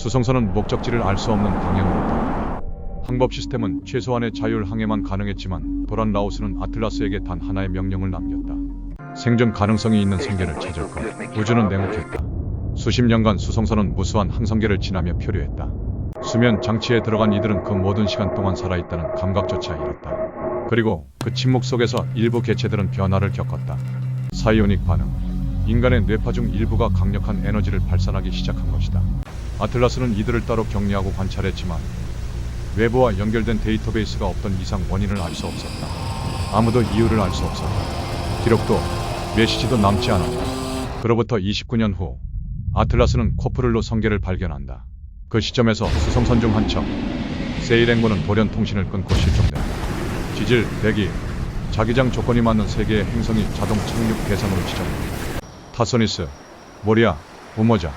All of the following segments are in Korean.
수송선은 목적지를 알 수 없는 방향으로 돌았다. 항법 시스템은 최소한의 자율 항해만 가능했지만 도란 라오스는 아틀라스에게 단 하나의 명령을 남겼다. 생존 가능성이 있는 성계를 찾을 것. 우주는 냉혹했다. 수십 년간 수송선은 무수한 항성계를 지나며 표류했다. 수면 장치에 들어간 이들은 그 모든 시간 동안 살아있다는 감각조차 잃었다. 그리고 그 침묵 속에서 일부 개체들은 변화를 겪었다. 사이오닉 반응. 인간의 뇌파 중 일부가 강력한 에너지를 발산하기 시작한 것이다. 아틀라스는 이들을 따로 격리하고 관찰했지만 외부와 연결된 데이터베이스가 없던 이상 원인을 알 수 없었다. 아무도 이유를 알 수 없었다. 기록도 메시지도 남지 않았다. 그로부터 29년 후 아틀라스는 코프를로 성계를 발견한다. 그 시점에서 수송선 중 한 척 세일행보는 돌연 통신을 끊고 실종된다. 지질, 대기, 자기장 조건이 맞는 세 개의 행성이 자동 착륙 대상으로 지정된다. 타소니스, 모리아, 우모자.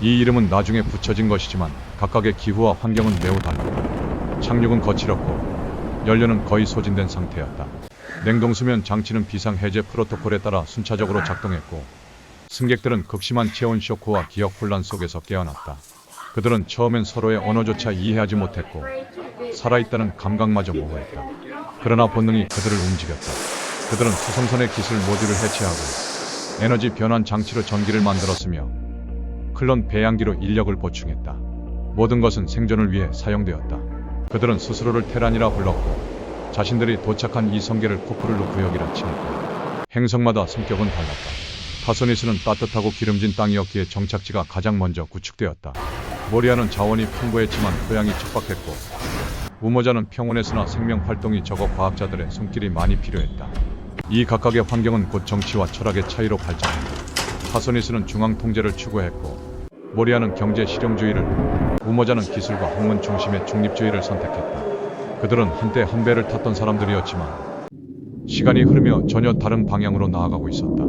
이 이름은 나중에 붙여진 것이지만 각각의 기후와 환경은 매우 달랐다. 착륙은 거칠었고 연료는 거의 소진된 상태였다. 냉동수면 장치는 비상해제 프로토콜에 따라 순차적으로 작동했고 승객들은 극심한 체온 쇼크와 기억 혼란 속에서 깨어났다. 그들은 처음엔 서로의 언어조차 이해하지 못했고 살아있다는 감각마저 모호했다. 그러나 본능이 그들을 움직였다. 그들은 수송선의 기술 모듈을 해체하고 에너지 변환 장치로 전기를 만들었으며 클론 배양기로 인력을 보충했다. 모든 것은 생존을 위해 사용되었다. 그들은 스스로를 테란이라 불렀고 자신들이 도착한 이 성계를 코프를로 구역이라 칭했다. 행성마다 성격은 달랐다. 타소니스는 따뜻하고 기름진 땅이었기에 정착지가 가장 먼저 구축되었다. 모리아는 자원이 풍부했지만 토양이 척박했고 우모자는 평온했으나 생명 활동이 적어 과학자들의 손길이 많이 필요했다. 이 각각의 환경은 곧 정치와 철학의 차이로 발전했다. 타소니스는 중앙 통제를 추구했고 모리아는 경제 실용주의를, 우모자는 기술과 학문 중심의 중립주의를 선택했다. 그들은 한때 한 배를 탔던 사람들이었지만 시간이 흐르며 전혀 다른 방향으로 나아가고 있었다.